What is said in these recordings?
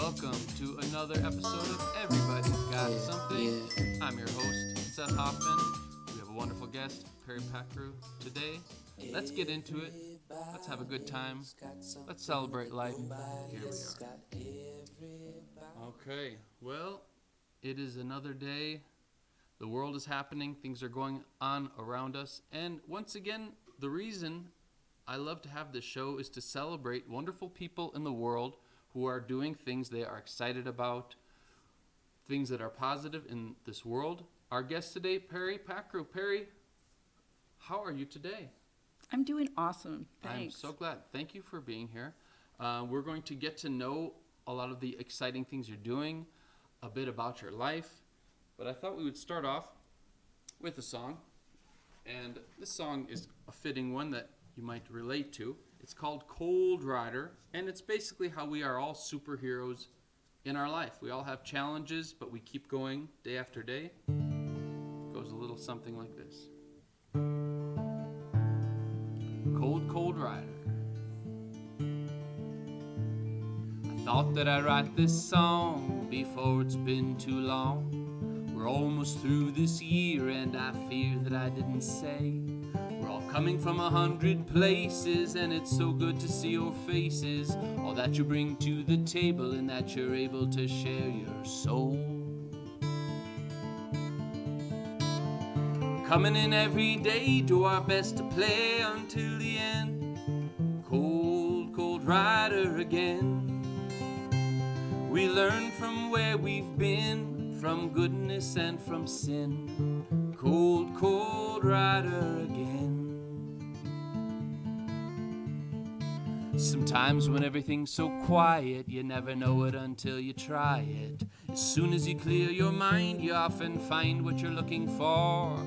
welcome to another episode of Everybody's Got Something. I'm your host, Seth Hoffman. We have a wonderful guest, Peri Pakroo, today. Let's get into it. Let's have a good time. Let's celebrate life. Here we are. Okay, well, it is another day. The world is happening. Things are going on around us. And once again, the reason I love to have this show is to celebrate wonderful people in the world who are doing things they are excited about, things that are positive in this world. Our guest today, Peri Pakroo. Peri, how are you today? I'm doing awesome. Thanks. I'm so glad. Thank you for being here. We're going to get to know a lot of the exciting things you're doing, a bit about your life. But I thought we would start off with a song. And this song is a fitting one that you might relate to. It's called Cold Rider, and it's basically how we are all superheroes in our life. We all have challenges, but we keep going day after day. It goes a little something like this. Cold, cold rider. I thought that I'd write this song before it's been too long. We're almost through this year, and I fear that I didn't say. We're all coming from 100 places, and it's so good to see your faces. All that you bring to the table, and that you're able to share your soul. Coming in every day, do our best to play until the end. Cold, cold rider again. We learn from where we've been, from goodness and from sin. Cold, cold rider again. Sometimes when everything's so quiet, you never know it until you try it. As soon as you clear your mind, you often find what you're looking for.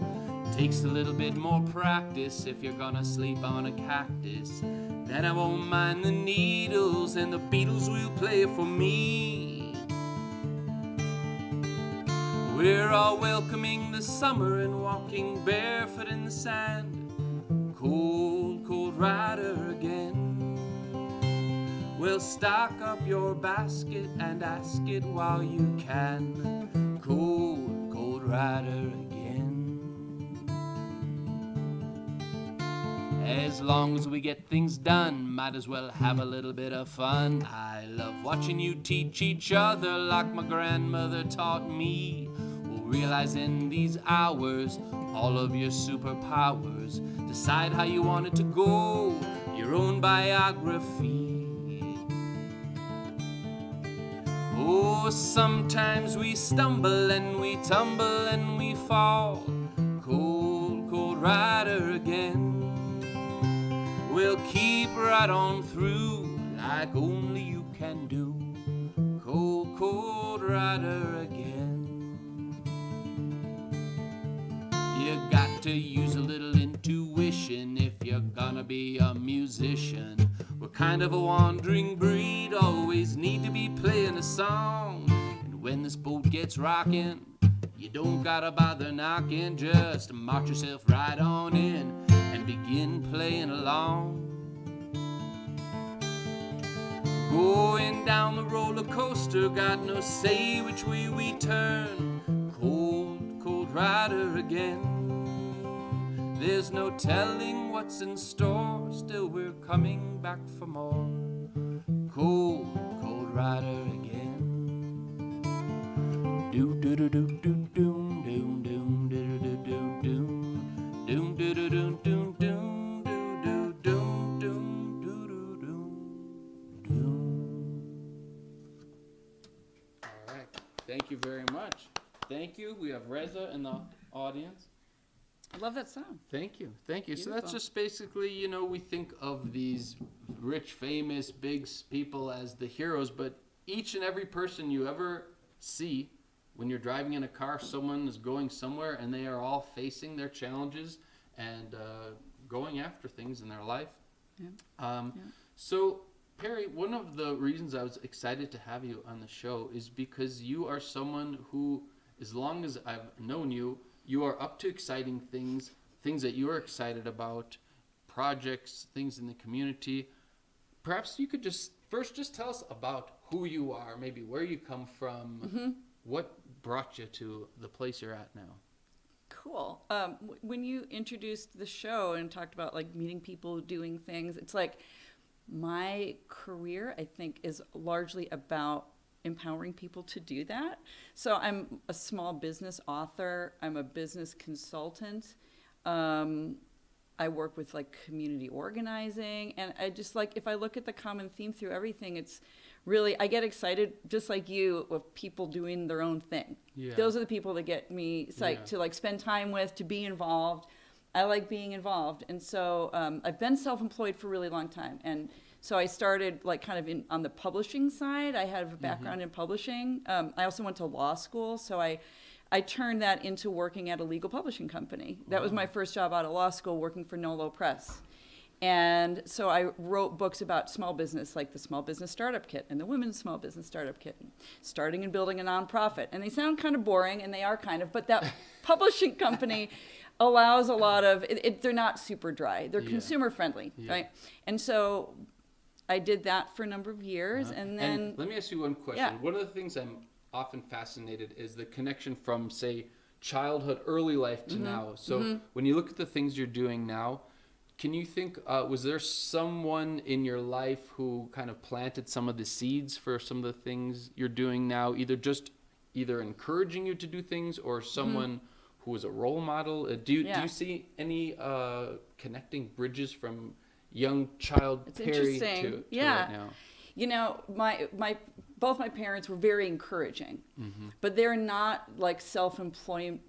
It takes a little bit more practice if you're gonna sleep on a cactus. Then I won't mind the needles, and the Beatles will play for me. We're all welcoming the summer and walking barefoot in the sand. Cold, cold rider again. Well, stock up your basket and ask it while you can. Cold, cold rider again. As long as we get things done, might as well have a little bit of fun. I love watching you teach each other like my grandmother taught me. We'll realize in these hours all of your superpowers. Decide how you want it to go, your own biography. Oh, sometimes we stumble and we tumble and we fall. Cold, cold rider again. We'll keep right on through like only you can do. Cold, cold rider again. You got to use a little intuition if you're gonna be a musician. We're kind of a wandering breed, always need to be playing a song. And when this boat gets rocking, you don't gotta bother knocking, just march yourself right on in and begin playing along. Going down the roller coaster, got no say which way we turn. Cold, cold rider again. There's no telling what's in store, still we're coming back for more. Cold, cold rider again. Do do do do do doom doom doom do do do doom doom do do do doom doom do do doom doom do do doom doom. All right, thank you very much. Thank you. We have Reza in the audience. I love that song. Thank you. Thank you. Beautiful. So that's just basically, we think of these rich, famous, big people as the heroes, but each and every person you ever see when you're driving in a car, someone is going somewhere and they are all facing their challenges and going after things in their life. Yeah. So, Peri, one of the reasons I was excited to have you on the show is because you are someone who, as long as I've known you, you are up to exciting things that you are excited about, projects, things in the community. Perhaps you could just tell us about who you are, maybe where you come from, what brought you to the place you're at now? Cool. When you introduced the show and talked about like meeting people, doing things, it's like my career, I think, is largely about empowering people to do that. So I'm a small business author. I'm a business consultant. I work with like community organizing, and I just like, if I look at the common theme through everything, it's really, I get excited just like you with people doing their own thing. Yeah. Those are the people that get me psyched to like spend time with, to be involved. I like being involved. And so I've been self-employed for a really long time. And so I started like kind of on the publishing side. I have a background in publishing. I also went to law school, so I turned that into working at a legal publishing company. That was my first job out of law school, working for Nolo Press. And so I wrote books about small business, like the Small Business Startup Kit and the Women's Small Business Startup Kit, starting and building a nonprofit. And they sound kind of boring, and they are kind of, but that publishing company allows a lot of, they're not super dry. They're consumer friendly, right? And so I did that for a number of years, and then... And let me ask you one question. Yeah. One of the things I'm often fascinated is the connection from, say, childhood, early life to now. So when you look at the things you're doing now, can you think, was there someone in your life who kind of planted some of the seeds for some of the things you're doing now, either encouraging you to do things, or someone who was a role model? Do you see any connecting bridges from young child Peri to right now? You know, both my parents were very encouraging, but they're not like self-employed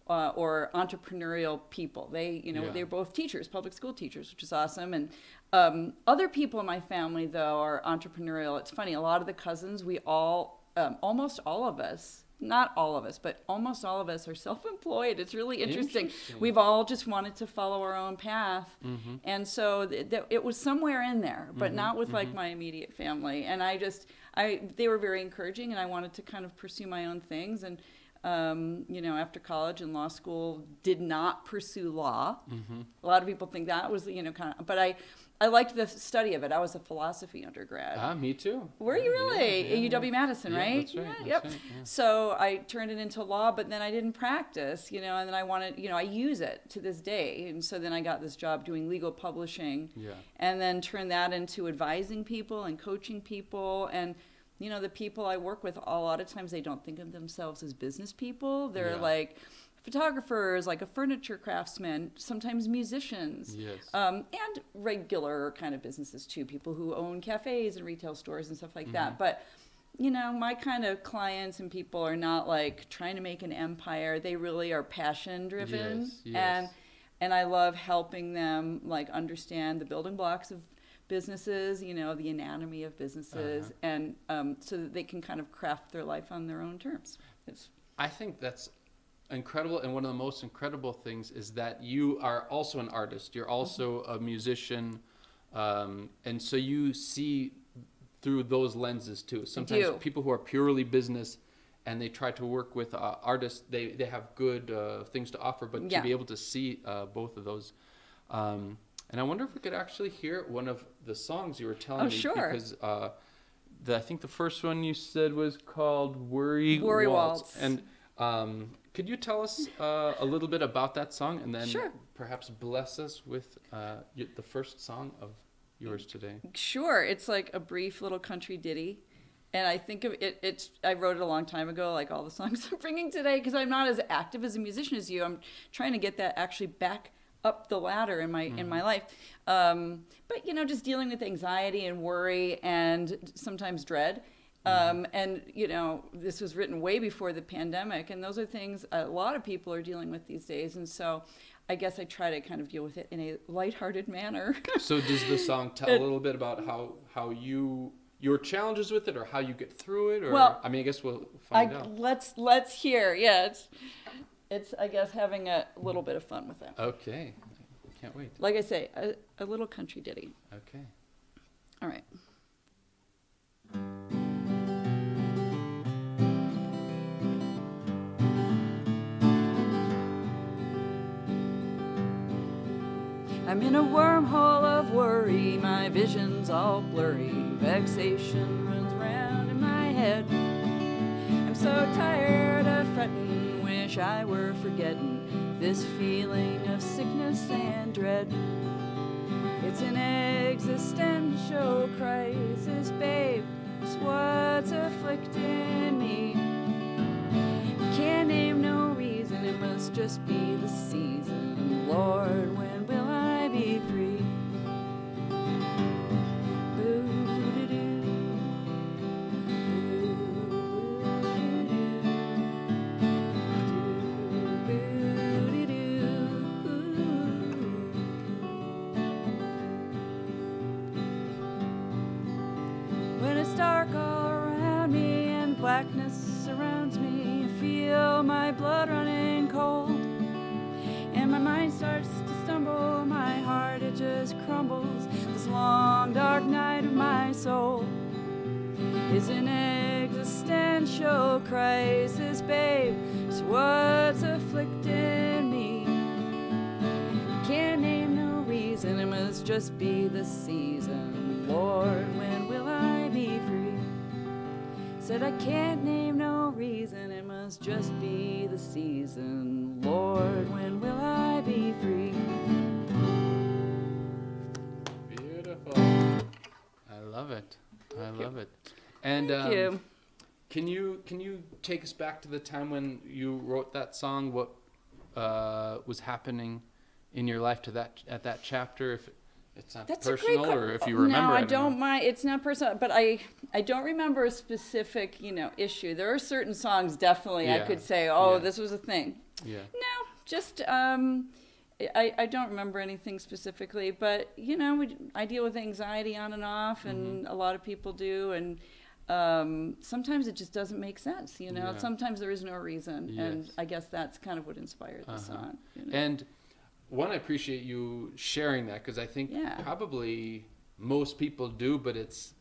or entrepreneurial people. They, they're both teachers, public school teachers, which is awesome. And other people in my family, though, are entrepreneurial. It's funny, a lot of the cousins, we all, almost all of us, not all of us, but almost all of us are self-employed. It's really interesting. We've all just wanted to follow our own path. And so it was somewhere in there, but not with like my immediate family. And they were very encouraging, and I wanted to kind of pursue my own things. And after college and law school, did not pursue law. A lot of people think that was, but I liked the study of it. I was a philosophy undergrad. Me too. Were you really? Yeah. UW Madison, right? That's right. Yep. That's right, yeah. So I turned it into law, but then I didn't practice, and then I wanted, I use it to this day. And so then I got this job doing legal publishing, and then turned that into advising people and coaching people. And the people I work with, a lot of times they don't think of themselves as business people. They're like photographers, like a furniture craftsman, sometimes musicians, and regular kind of businesses too, people who own cafes and retail stores and stuff like that. But, my kind of clients and people are not like trying to make an empire. They really are passion driven. And I love helping them like understand the building blocks of businesses, the anatomy of businesses, and so that they can kind of craft their life on their own terms. I think that's incredible, and one of the most incredible things is that you are also an artist. You're also a musician, and so you see through those lenses too. Sometimes people who are purely business and they try to work with artists, they have good things to offer, but to be able to see both of those. And I wonder if we could actually hear one of the songs you were telling me. Sure. Because I think the first one you said was called Worry Waltz. And could you tell us a little bit about that song, and then perhaps bless us with the first song of yours today? Sure. It's like a brief little country ditty. And I think of it, I wrote it a long time ago, like all the songs I'm bringing today, because I'm not as active as a musician as you. I'm trying to get that actually back up the ladder in my life. But, just dealing with anxiety and worry and sometimes dread. And, this was written way before the pandemic. And those are things a lot of people are dealing with these days. And so I guess I try to kind of deal with it in a lighthearted manner. So does the song tell a little bit about how your challenges with it, or how you get through it? Or, I guess we'll find out. Let's hear. Yeah, it's I guess having a little bit of fun with it. Okay, can't wait. Like I say, a little country ditty. Okay. All right. I'm in a wormhole of of worry, my vision's all blurry, vexation runs round in my head. I'm so tired of fretting, wish I were forgetting this feeling of sickness and dread. It's an existential crisis, babe, it's what's afflicting me. Can't name no reason, it must just be the season. Lord, when will I be free? When it's dark all around me and blackness surrounds me, I feel my blood running cold, and my mind starts to stumble, my heart it just crumbles, this long dark night of my soul is an existential crisis, babe, it's what's afflicting me. Can't name no reason, it must just be the season. Lord, when will I be free? Said I can't name no reason, it must just be the season. Lord, when will I be free? Beautiful. I love it. I love it. And Thank you. Can you take us back to the time when you wrote that song? What was happening in your life at that chapter? If it's not That's personal, a great or if you remember. No, I don't don't know. mind. It's not personal, but I don't remember a specific, issue. There are certain songs definitely I could say, this was a thing. Yeah. No, just I don't remember anything specifically, but I deal with anxiety on and off, and a lot of people do, and sometimes it just doesn't make sense. Yeah. Sometimes there is no reason, Yes. and I guess that's kind of what inspired the song. And one, I appreciate you sharing that, because I think probably most people do, but it's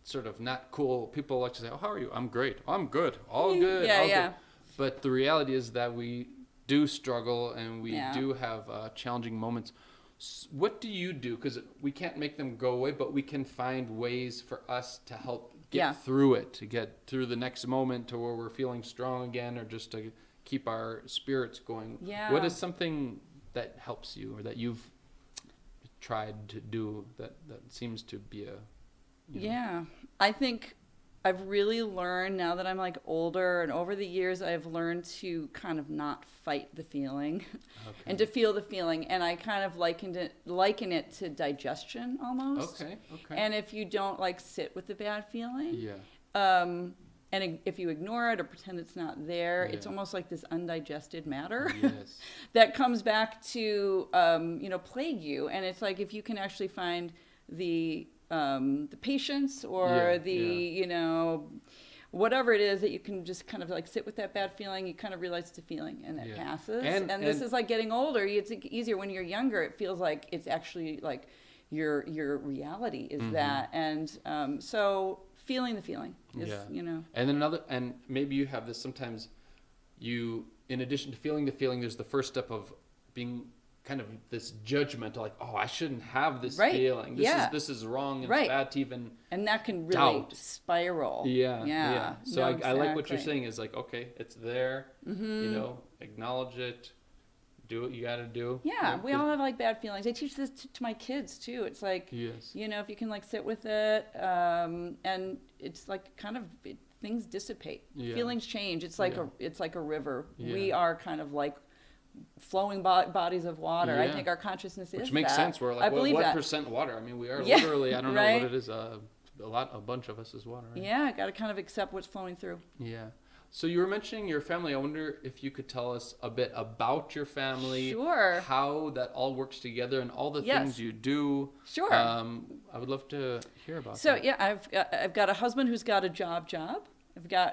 sort of not cool. People like to say, "Oh, how are you?" "I'm great." "I'm good." All good. Yeah, all yeah. good. But the reality is that we do struggle, and we Yeah. do have challenging moments. What do you do? Because we can't make them go away, but we can find ways for us to help get through it, to get through the next moment to where we're feeling strong again, or just to keep our spirits going. Yeah. What is something that helps you, or that you've tried to do that seems to be a Yeah, I think I've really learned now that I'm like older, and over the years I've learned to kind of not fight the feeling and to feel the feeling, and I kind of liken it to digestion almost. Okay. And if you don't sit with the bad feeling, Yeah. and if you ignore it or pretend it's not there, it's Yeah. almost like this undigested matter Yes. that comes back to plague you. And it's like if you can actually find the patience or whatever it is that you can just kind of sit with that bad feeling, you kind of realize it's a feeling and it passes. And this is like getting older. It's easier when you're younger. It feels like it's actually like your reality is that. And so feeling the feeling is, And then and maybe you have this sometimes, in addition to feeling the feeling, there's the first step of being kind of this judgment, like, oh, I shouldn't have this feeling. This is wrong, and it's bad to even and that can really doubt. Spiral. Yeah. So No, I like what you're exactly. saying is like, okay, it's there, acknowledge it, do what you got to do. Yeah, we all have bad feelings. I teach this to my kids too. It's like, Yes. if you can sit with it, and it's kind of things dissipate. Yeah. Feelings change. It's like a river. Yeah. We are kind of like flowing bodies of water. I think our consciousness is Which makes that. sense. We're like, I believe what that. percent water? I mean, we are Yeah, literally, I don't know right? what it is, a bunch of us is water, right? Yeah, got to kind of accept what's flowing through. Yeah. So you were mentioning your family. I wonder if you could tell us a bit about your family. Sure. How that all works together and all the Yes. things you do. Sure. I would love to hear about So that. yeah, I've got a husband who's got a job.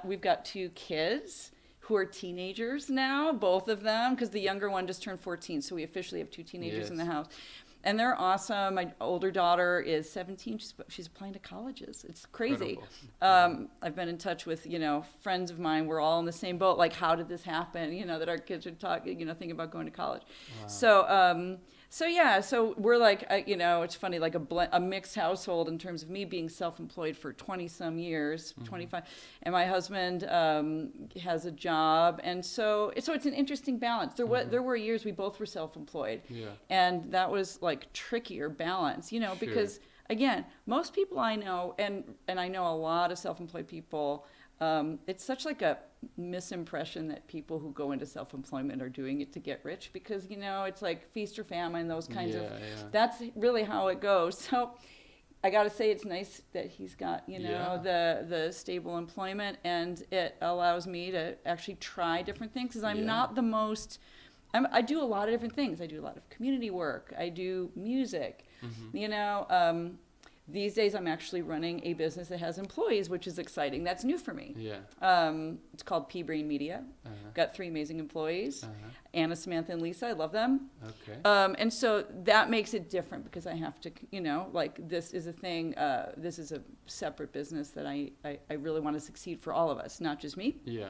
We've got 2 kids who are teenagers now, both of them, because the younger one just turned 14, so we officially have 2 teenagers in the house. And they're awesome. My older daughter is 17. She's applying to colleges. It's crazy. I've been in touch with, friends of mine. We're all in the same boat. Like, how did this happen? That our kids are thinking about going to college. Wow. So we're like, it's funny, like a mixed household in terms of me being self-employed for 20 some years, 25, and my husband has a job, and so it's an interesting balance. There were years we both were self-employed, and that was like trickier balance, because again, most people I know, and I know a lot of self-employed people. It's such like a misimpression that people who go into self-employment are doing it to get rich, because it's like feast or famine, those kinds of. That's really how it goes. So I got to say, it's nice that he's got the stable employment, and it allows me to actually try different things, because I'm not the most. I do a lot of different things. I do a lot of community work. I do music. These days, I'm actually running a business that has employees, which is exciting. That's new for me. It's called P-Brain Media. Got 3 amazing employees, Anna, Samantha, and Lisa. I love them. Okay. And so that makes it different, because I have to, this is a thing. This is a separate business that I really want to succeed for all of us, not just me. Yeah.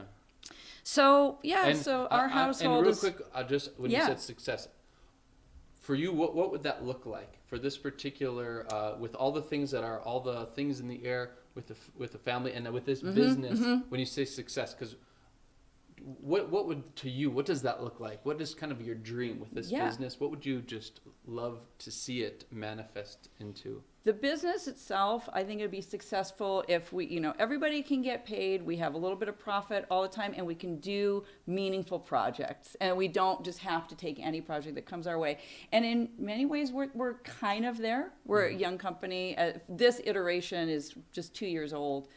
So our household and real quick, just when you said success, for you, what would that look like for this particular, with all the things in the air with the family and with this business? When you say success, because what does that look like? What is kind of your dream with this business? What would you just love to see it manifest into? The business itself, I think it'd be successful if we, everybody can get paid. We have a little bit of profit all the time, and we can do meaningful projects, and we don't just have to take any project that comes our way. And in many ways, we're kind of there. We're a young company. This iteration is just 2 years old.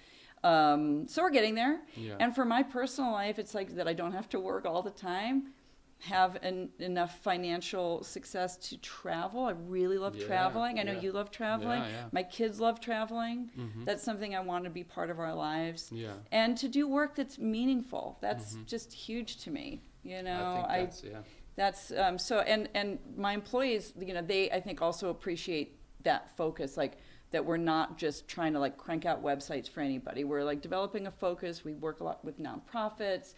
So we're getting there. And for my personal life, it's like that I don't have to work all the time, have enough financial success to travel. I really love traveling. I know you love traveling. My kids love traveling. That's something I want to be part of our lives. And to do work that's meaningful. That's just huge to me. I think that's so, and my employees, they, I think, also appreciate that focus, like that we're not just trying to like crank out websites for anybody. We're like developing a focus. We work a lot with nonprofits,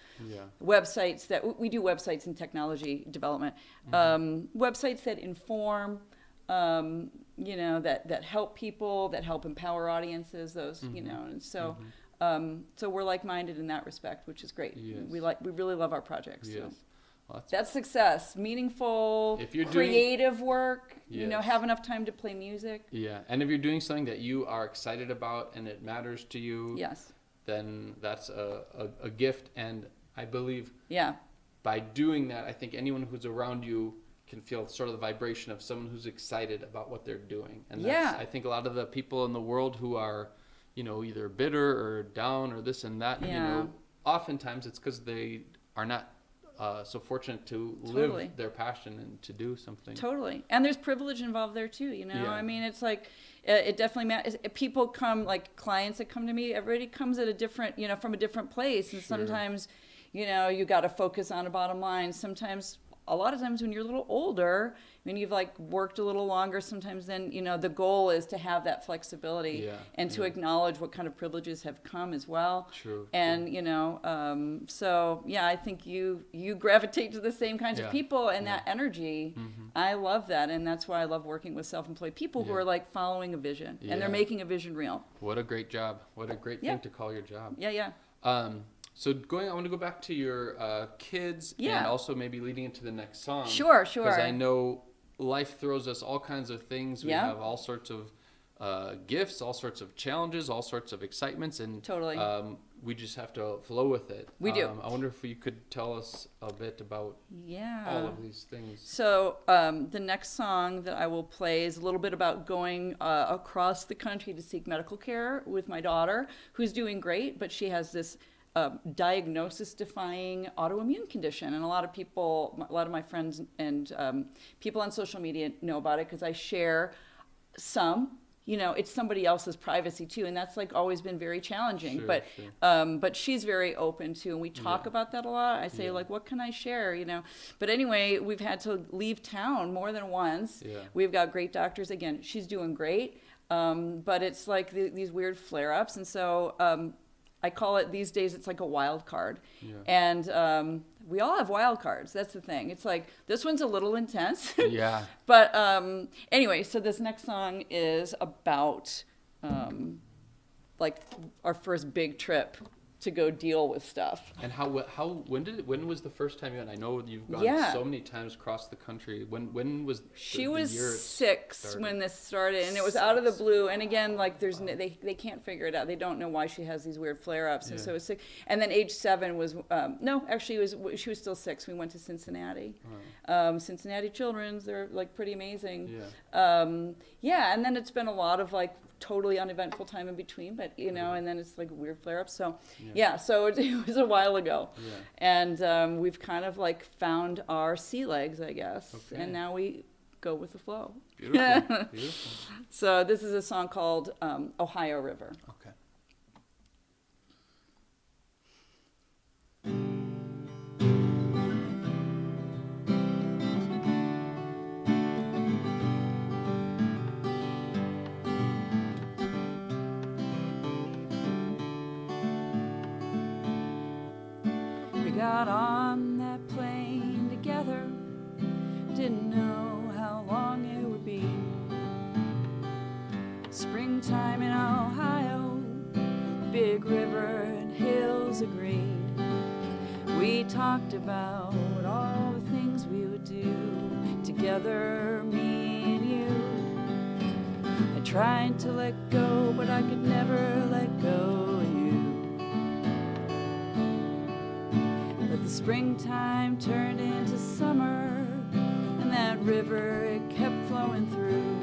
websites that we do websites and technology development, websites that inform, that help people, that help empower audiences, those, and so, so we're like-minded in that respect, which is great. We really love our projects. So. Well, that's success. Meaningful, if you're creative work, have enough time to play music. And if you're doing something that you are excited about and it matters to you, then that's a gift. And I believe by doing that, I think anyone who's around you can feel sort of the vibration of someone who's excited about what they're doing. And that's, I think a lot of the people in the world who are, either bitter or down or this and that, oftentimes it's because they are not so fortunate to live their passion and to do something. And there's privilege involved there too, I mean, it's like, it definitely matters. People come, like clients that come to me, everybody comes at a different, from a different place. And sometimes, you got to focus on a bottom line. Sometimes, a lot of times when you're a little older, when you've like worked a little longer, sometimes then, the goal is to have that flexibility and to acknowledge what kind of privileges have come as well. And, so I think you gravitate to the same kinds of people and that energy. I love that. And that's why I love working with self-employed people who are like following a vision and they're making a vision real. What a great job. What a great thing to call your job. So I want to go back to your kids and also maybe leading into the next song. Sure. Because I know life throws us all kinds of things. We have all sorts of gifts, all sorts of challenges, all sorts of excitements, and we just have to flow with it. We do. I wonder if you could tell us a bit about all of these things. So the next song that I will play is a little bit about going across the country to seek medical care with my daughter, who's doing great, but she has this diagnosis-defying autoimmune condition, and a lot of my friends and people on social media know about it because I share some. It's somebody else's privacy too, and that's like always been very challenging. But she's very open to, and we talk about that a lot. I say like, what can I share? But anyway, we've had to leave town more than once. We've got great doctors. Again, she's doing great, but it's like these weird flare-ups, and so. I call it these days, it's like a wild card. Yeah. And we all have wild cards. That's the thing. It's like, this one's a little intense. Yeah. But anyway, so this next song is about like our first big trip to go deal with stuff. And when was the first time you went? I know you've gone so many times across the country. When was she the was year 6 when this started, and it was out of the blue. And again, like they can't figure it out. They don't know why she has these weird flare-ups. And so it was 6. And then age 7 was she was still 6. We went to Cincinnati. Cincinnati Children's, they're like pretty amazing. Yeah. And then it's been a lot of like totally uneventful time in between, but and then it's like weird flare-ups. So so it was a while ago. And we've kind of like found our sea legs, I guess. Okay. And now we go with the flow. Beautiful. So this is a song called Ohio River. Okay. Got on that plane together, didn't know how long it would be. Springtime in Ohio, big river and hills of green. We talked about all the things we would do together, me and you. I tried to let go, but I could never let go of you. Springtime turned into summer, and that river, it kept flowing through.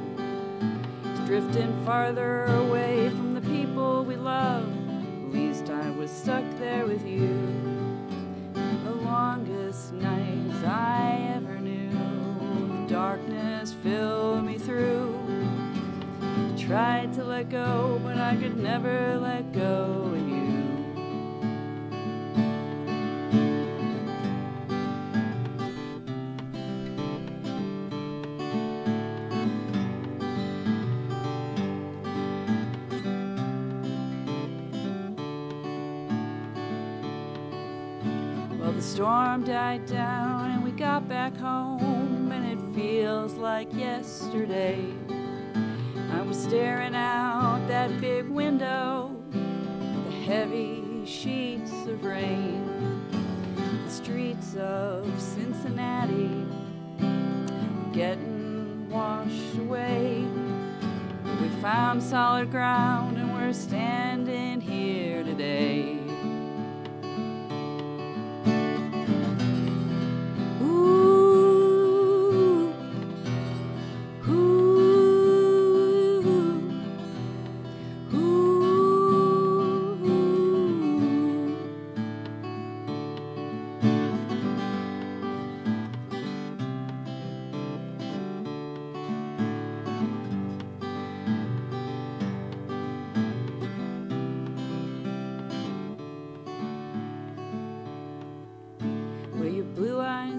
It's drifting farther away from the people we love. At least I was stuck there with you. The longest nights I ever knew, the darkness filled me through. I tried to let go, but I could never let go of you. The storm died down and we got back home, and it feels like yesterday. I was staring out that big window, the heavy sheets of rain. The streets of Cincinnati getting washed away. We found solid ground and we're standing here today.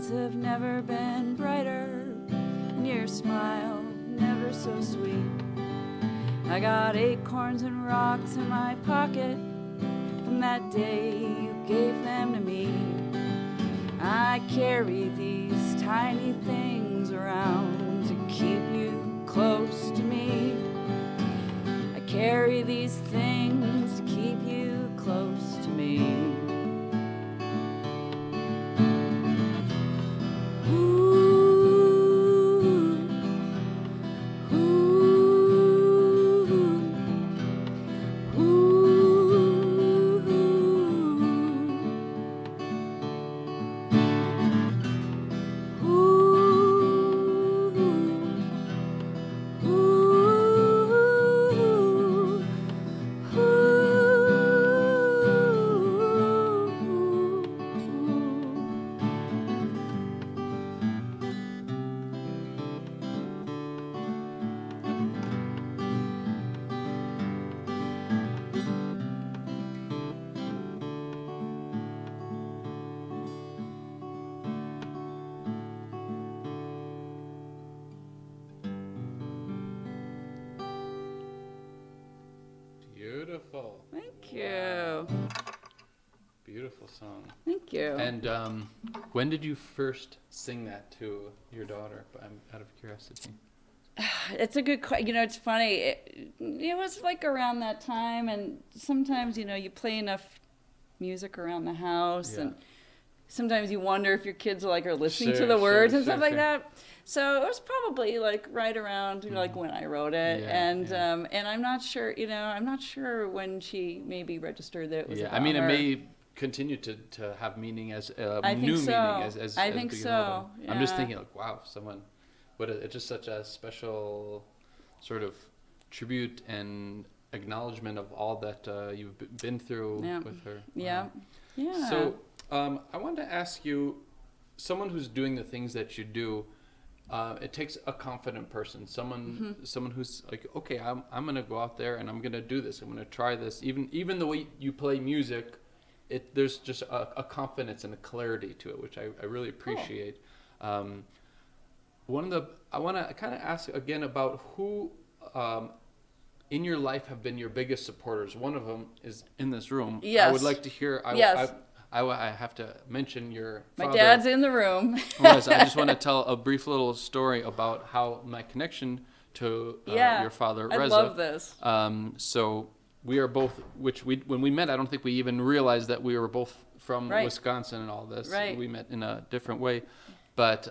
Have never been brighter, and your smile never so sweet. I got acorns and rocks in my pocket from that day you gave them to me. I carry these tiny things around to keep you close to me. I carry these things to keep you close to me. Beautiful. Thank you. Beautiful song. Thank you. And when did you first sing that to your daughter? I'm out of curiosity. It's a good question. It's funny. It was like around that time, and sometimes, you play enough music around the house, and sometimes you wonder if your kids are listening to the words and stuff like that. So it was probably right around when I wrote it, and I'm not sure. I'm not sure when she maybe registered that it was. I mean, her. It may continue to have meaning as meaning as I think so. Yeah. I'm just thinking wow, someone. It's just such a special sort of tribute and acknowledgement of all that you've been through with her. Yeah. Yeah. So I wanted to ask you, someone who's doing the things that you do, it takes a confident person, someone who's like, okay, I'm going to go out there and I'm going to do this. I'm going to try this. Even the way you play music, there's just a confidence and a clarity to it, which I really appreciate. Cool. I want to kind of ask again about who in your life have been your biggest supporters. One of them is in this room. Yes. I would like to hear. Yes. I have to mention your father. My dad's in the room. Yes, I just want to tell a brief little story about how my connection to your father, Reza. I love this. So we are both, when we met, I don't think we even realized that we were both from Wisconsin and all this. Right. We met in a different way. But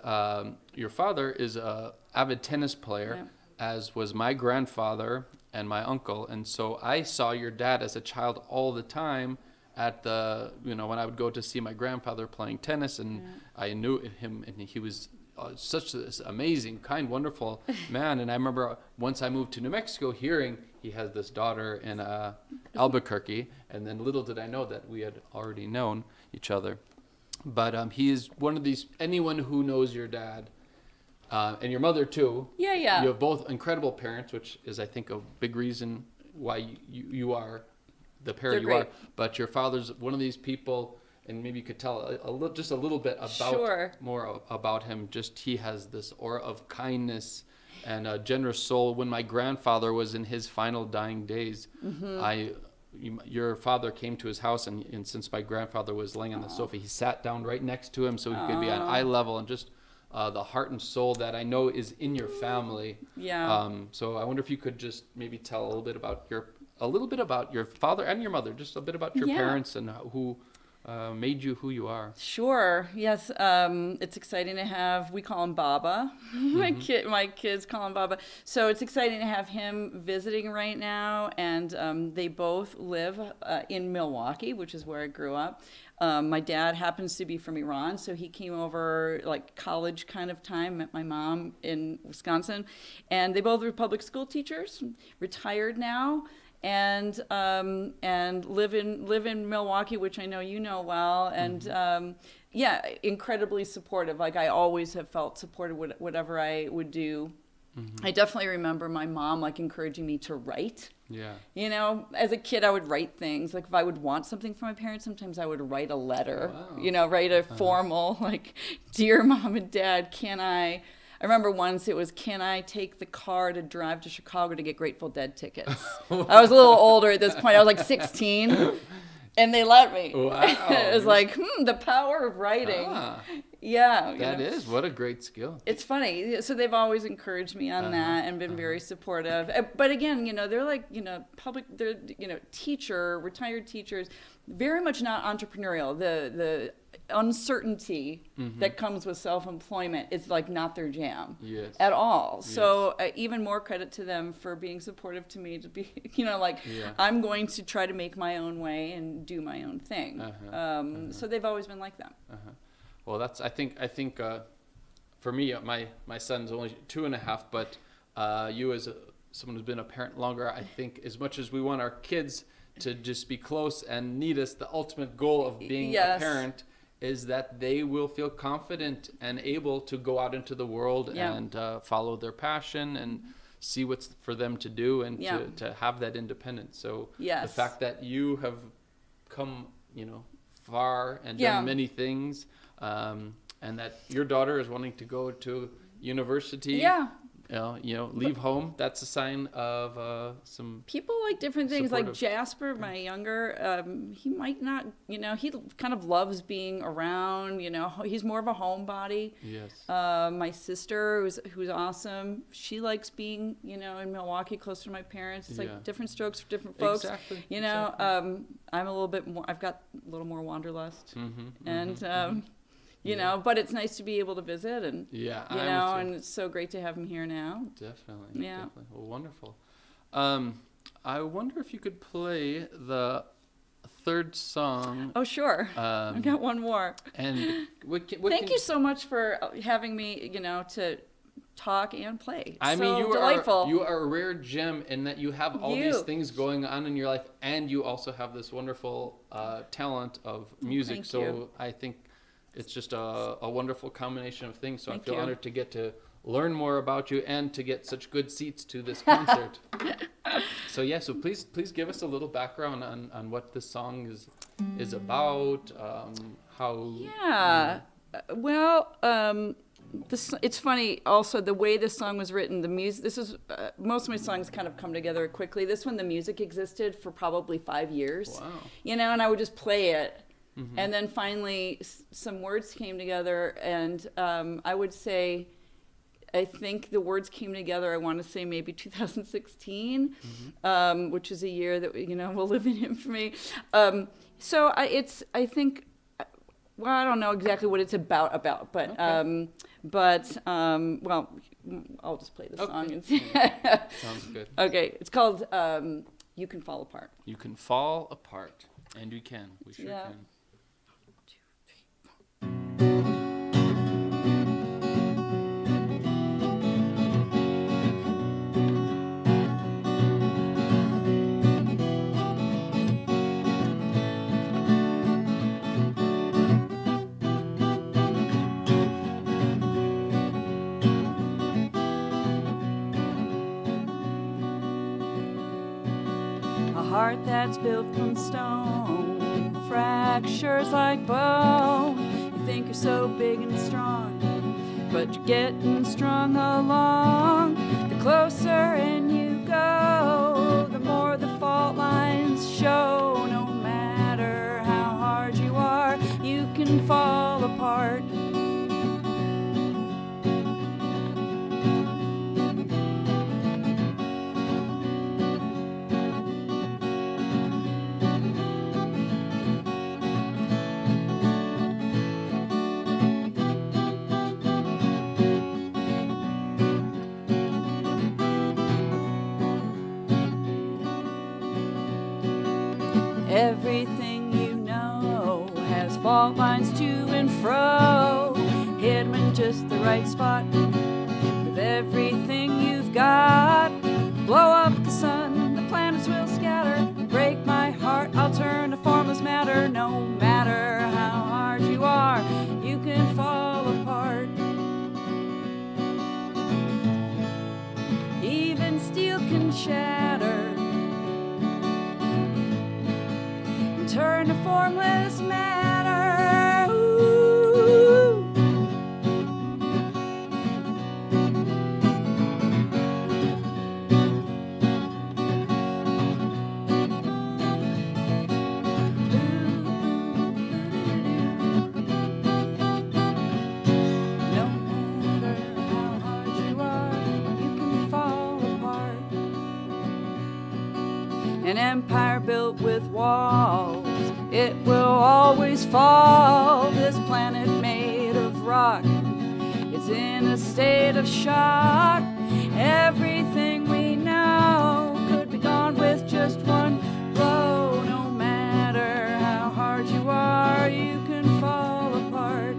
your father is an avid tennis player, as was my grandfather and my uncle. And so I saw your dad as a child all the time at when I would go to see my grandfather playing tennis. And I knew him, and he was such this amazing, kind, wonderful man. And I remember once I moved to New Mexico, hearing he has this daughter in Albuquerque. And then little did I know that we had already known each other. But he is one of these, anyone who knows your dad, and your mother too. Yeah. You have both incredible parents, which is, I think, a big reason why you are the Peri you are. But your father's one of these people, and maybe you could tell just a little bit about more about him. Just he has this aura of kindness and a generous soul. When my grandfather was in his final dying days, your father came to his house, and since my grandfather was laying on the sofa, he sat down right next to him so he could be on eye level, and just the heart and soul that I know is in your family. Yeah. So I wonder if you could just maybe tell a little bit about your father and your mother, just a bit about your parents and who made you who you are. Sure. Yes. It's exciting to have. We call him Baba. My kids call him Baba. So it's exciting to have him visiting right now, and they both live in Milwaukee, which is where I grew up. My dad happens to be from Iran, so he came over college kind of time. Met my mom in Wisconsin, and they both were public school teachers, retired now. And live in Milwaukee, which I know you know well, and incredibly supportive. I always have felt supported whatever I would do. I definitely remember my mom encouraging me to write. Yeah. As a kid, I would write things. If I would want something from my parents, sometimes I would write a letter. Wow. Write a formal "Dear Mom and Dad, can I?" I remember once it was, can I take the car to drive to Chicago to get Grateful Dead tickets? I was a little older at this point. I was 16, and they let me. Wow. It was the power of writing. Yeah. That is, what a great skill. It's funny. So they've always encouraged me on that and been very supportive. But again, they're retired teachers, very much not entrepreneurial. The uncertainty that comes with self-employment is not their jam at all. Yes. So even more credit to them for being supportive to me, to be I'm going to try to make my own way and do my own thing. So they've always been like that. Well, that's I think for me, my son's only 2.5, but you as someone who's been a parent longer, I think as much as we want our kids to just be close and need us, the ultimate goal of being a parent is that they will feel confident and able to go out into the world and follow their passion and see what's for them to do and to have that independence. So the fact that you have come, far and done many things, and that your daughter is wanting to go to university. leave home. That's a sign of some people like different things. supportive. Like Jasper, my younger, he might not, he kind of loves being around. He's more of a homebody. Yes. My sister, who's awesome, she likes being, in Milwaukee, close to my parents. It's like different strokes for different folks. Exactly. I'm a little bit more. I've got a little more wanderlust, and but it's nice to be able to visit, and and it's so great to have him here now. Definitely. Well, wonderful. I wonder if you could play the third song. Oh, sure. I've got one more. And thank you so much for having me. To talk and play. I mean, delightful. You are a rare gem in that you have all these things going on in your life, and you also have this wonderful talent of music. Thank you. I think it's just a wonderful combination of things. So I feel you. honored to get to learn more about you and to get such good seats to this concert. So please give us a little background on what this song is about, how. Yeah. Well, it's funny also the way this song was written. The music. This is most of my songs kind of come together quickly. This one, the music existed for probably 5 years. Wow. And I would just play it. And then finally some words came together, and I would say, I think the words came together, I want to say maybe 2016, which is a year that, will live in infamy. So I think, well, I don't know exactly what it's about, but, okay. Well, I'll just play the song and see. Sounds good. Okay, it's called You Can Fall Apart. You can fall apart, and we can. We sure can. A heart that's built from stone, fractures like bone. You think you're so big and strong, but you're getting strung along. The closer in you go, the more the fault lines show. No matter how hard you are, you can fall apart. Everything you know has fault lines to and fro. Hit 'em in just the right spot with everything you've got. Blow up the sun, the planets will scatter. Break my heart, I'll turn to formless matter. No matter how hard you are, you can fall apart. Even steel can shatter, turn to formless matter. Ooh. No matter how hard you are, you can fall apart. An empire built with walls, it will always fall. This planet made of rock, it's in a state of shock. Everything we know could be gone with just one blow. No matter how hard you are, you can fall apart.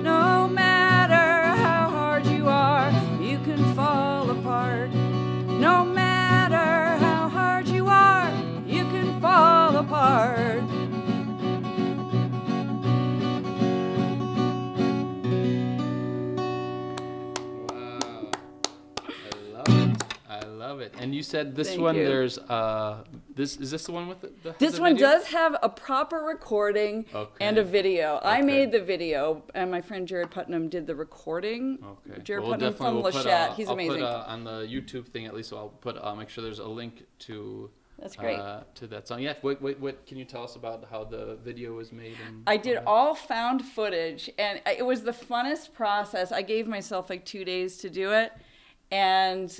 No matter how hard you are, you can fall apart. No matter how hard you are, you can fall apart. Wow. I love it. And you said this Thank one. you. There's is this the one with the This one does have a proper recording and a video. I made the video, and my friend Jared Putnam did the recording. Okay. Jared Well, Putnam from Lachette. He's amazing. I'll put on the YouTube thing at least. So I'll put make sure there's a link to. That's great. To that song. Yeah. What can you tell us about how the video was made? I did all found footage, and it was the funnest process. I gave myself like 2 days to do it, and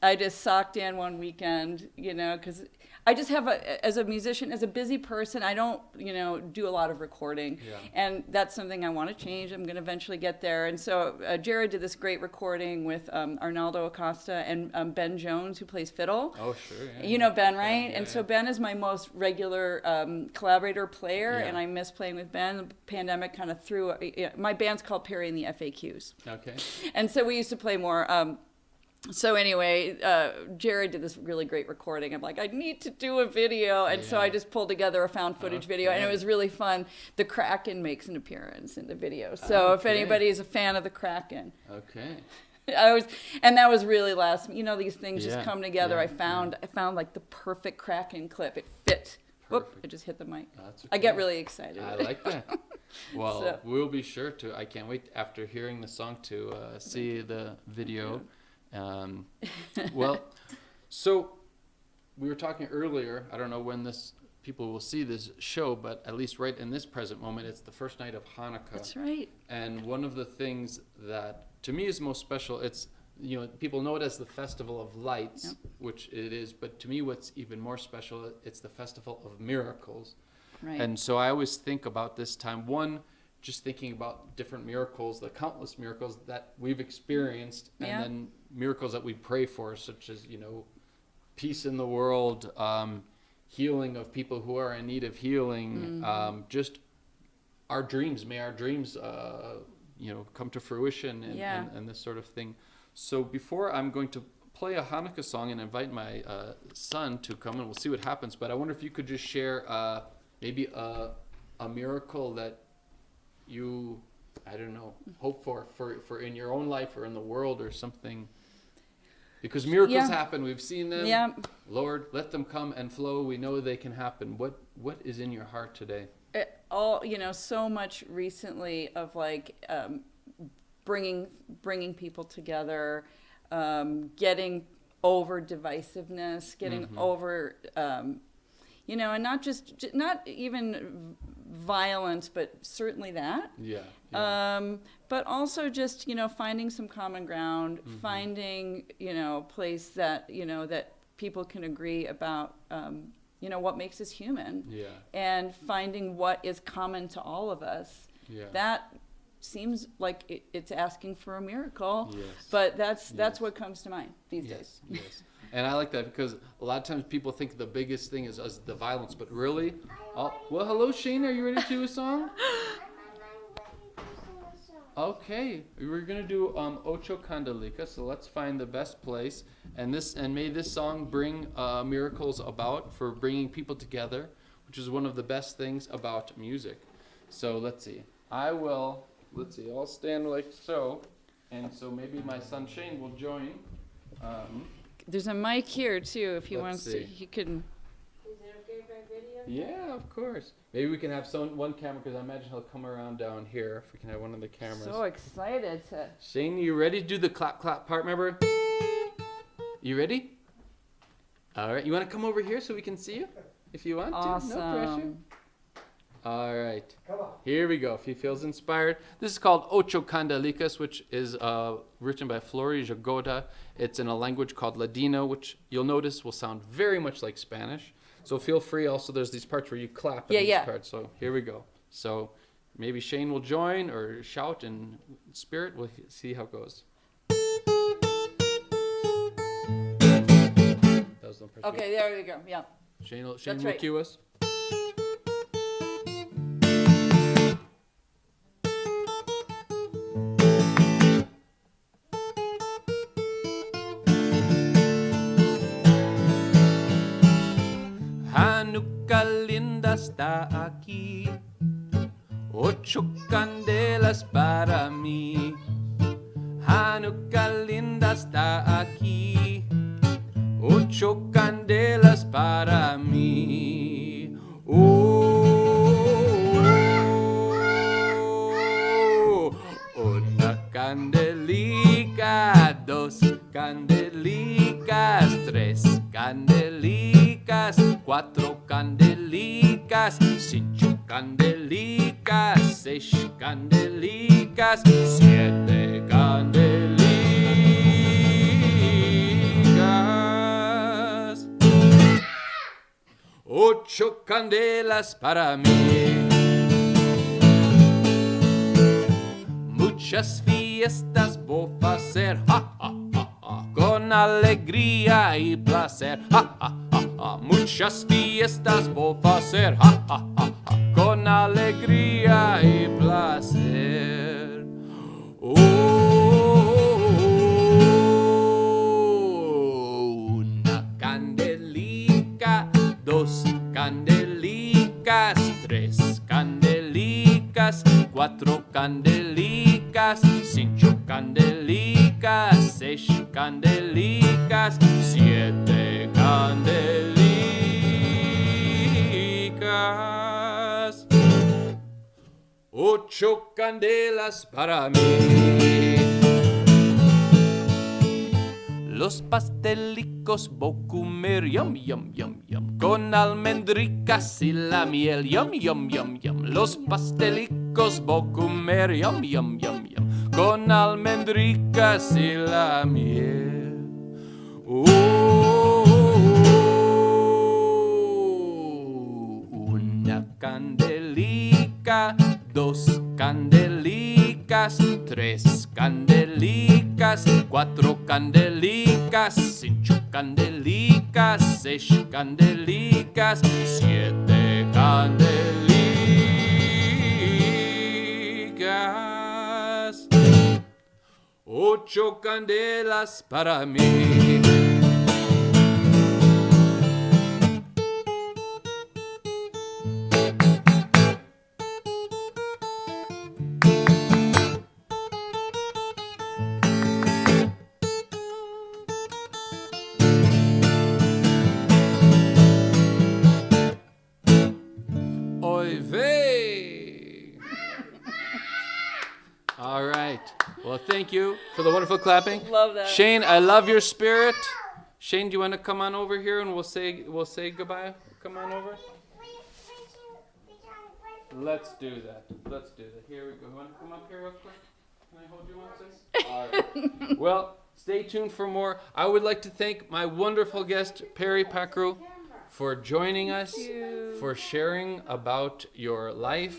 I just socked in one weekend, because I just have as a musician, as a busy person, I don't, do a lot of recording. Yeah. And that's something I want to change. I'm going to eventually get there. And so Jared did this great recording with Arnaldo Acosta and Ben Jones, who plays fiddle. Oh, sure. Yeah, you know Ben, right? Yeah, and so Ben is my most regular collaborator player, Yeah. and I miss playing with Ben. The pandemic kind of threw, my band's called Peri and the FAQs. Okay. And so we used to play more. So anyway, Jared did this really great recording. I'm like, I need to do a video. And so I just pulled together a found footage video, and it was really fun. The Kraken makes an appearance in the video. So if anybody is a fan of the Kraken. Okay. And that was really last, these things just come together. Yeah, I found like the perfect Kraken clip. It fit. Whoop, I just hit the mic. That's okay. I get really excited. I like that. Well, we'll be sure to, I can't wait after hearing the song to see the video. Well, so we were talking earlier, I don't know when people will see this show, but at least right in this present moment, it's the first night of Hanukkah. That's right. And one of the things that to me is most special, it's, people know it as the Festival of Lights, which it is, but to me what's even more special, it's the Festival of Miracles. Right. And so I always think about this time, one, just thinking about different miracles, the countless miracles that we've experienced, and then miracles that we pray for, such as, peace in the world, healing of people who are in need of healing, just our dreams. May our dreams, come to fruition and this sort of thing. So before I'm going to play a Hanukkah song and invite my son to come, and we'll see what happens, but I wonder if you could just share maybe a miracle that you, hope for in your own life or in the world or something. Because miracles happen. We've seen them. Yeah. Lord, let them come and flow. We know they can happen. What is in your heart today? So much recently of like bringing people together, getting over divisiveness, getting over, and not even violence, but certainly that. But also just, finding some common ground, finding, a place that, that people can agree about, what makes us human. And finding what is common to all of us. That seems like it's asking for a miracle, but that's what comes to mind these days. Yes. And I like that because a lot of times people think the biggest thing is the violence, but really, well, hello Shane, are you ready to do a song? Okay, we're gonna do Ocho Kandelikas, so let's find the best place, and may this song bring miracles about for bringing people together, which is one of the best things about music. So let's see. I'll stand like so, and so maybe my son Shane will join. There's a mic here too, if he wants to. He can. Is it okay if I video? Yeah, of course. Maybe we can have one camera, because I imagine he'll come around down here. If we can have one of the cameras. So excited to. Shane, you ready to do the clap clap part? Remember? You ready? All right. You want to come over here so we can see you, if you want Awesome. to. No pressure. All right. Come on. Here we go. If he feels inspired. This is called Ocho Kandelikas, which is written by Floyd Jagoda. It's in a language called Ladino, which you'll notice will sound very much like Spanish. So feel free. Also, there's these parts where you clap in these parts. So here we go. So maybe Shane will join or shout in spirit. We'll see how it goes. That was the first Okay, there we go. Yeah. Shane will cue us. Hanukkah linda está aquí, ocho candelas para mí. Hanukkah linda está aquí, Ocho candelas para mí. Oh, una candelica, dos candelicas, tres candelicas, cuatro candelicas, cinco candelicas, seis candelicas, siete candelicas, ocho candelas para mí. Muchas fiestas voy a hacer, ja, ja, ja, ja, con alegría y placer, ja, ja, ja, ja. Muchas fiestas voy a hacer, ja, ja, ja, ja, con alegría y placer. Una candelica, dos candelicas, tres candelicas, cuatro candelicas, cinco candelicas, seis candelicas, siete candelicas, ocho candelas para mí. Los pastelicos voy a comer, yum, yum, yum, yum, con almendricas y la miel, yum, yum, yum, yum. Los pastelicos voy a comer, yum, yum, yum, yum, con almendricas y la miel. Una candelica, dos candelicas, tres candelicas, cuatro candelicas, cinco candelicas, seis candelicas, siete candelicas, ocho candelas para mí. Oy vey! All right. Well, thank you for the wonderful clapping. Love that. Shane, I love your spirit. Shane, do you want to come on over here and we'll say goodbye? Come on over. Let's do that. Here we go. You want to come up here real quick? Can I hold you on this? All right. Well, stay tuned for more. I would like to thank my wonderful guest, Peri Pakroo, for joining us, for sharing about your life,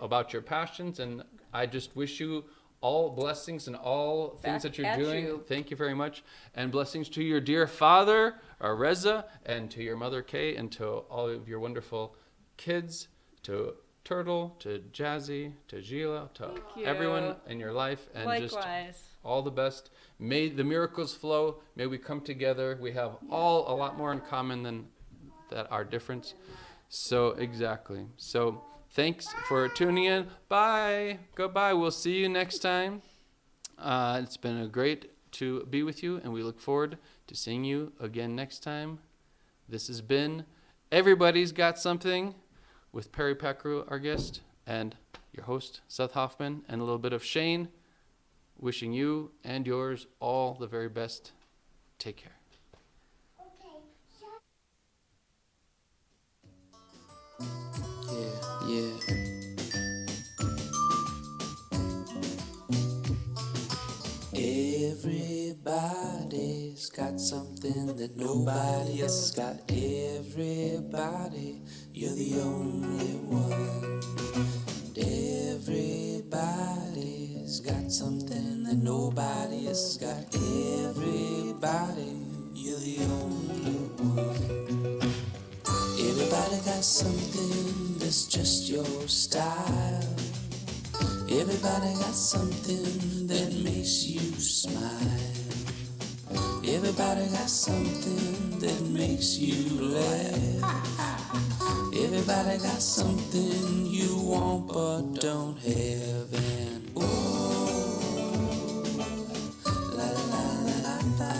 about your passions, and I just wish you all blessings and all things that you're doing. Thank you very much. And blessings to your dear father, Reza, and to your mother, Kay, and to all of your wonderful kids, to Turtle, to Jazzy, to Gila, to everyone in your life. And likewise. Just all the best. May the miracles flow. May we come together. We have all a lot more in common than that are different. So, exactly. So, thanks for tuning in. Bye. Goodbye. We'll see you next time. It's been great to be with you, and we look forward to seeing you again next time. This has been Everybody's Got Something with Peri Pakroo, our guest, and your host, Seth Hoffman, and a little bit of Shane. Wishing you and yours all the very best. Take care. Yeah. Everybody's got something that nobody else has got. Everybody, you're the only one. And everybody's got something that nobody else has got. Everybody, you're the only one. Everybody got something that's just your style. Everybody got something that makes you smile. Everybody got something that makes you laugh. Everybody got something you want but don't have. And oh, la la la la la.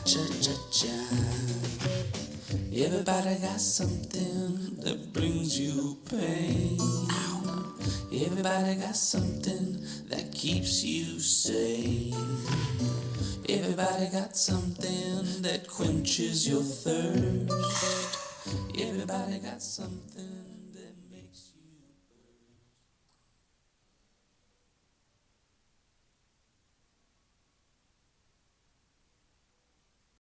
cha-cha-cha-cha. Everybody got something that brings you pain. Everybody got something that keeps you sane. Everybody got something that quenches your thirst. Everybody got something.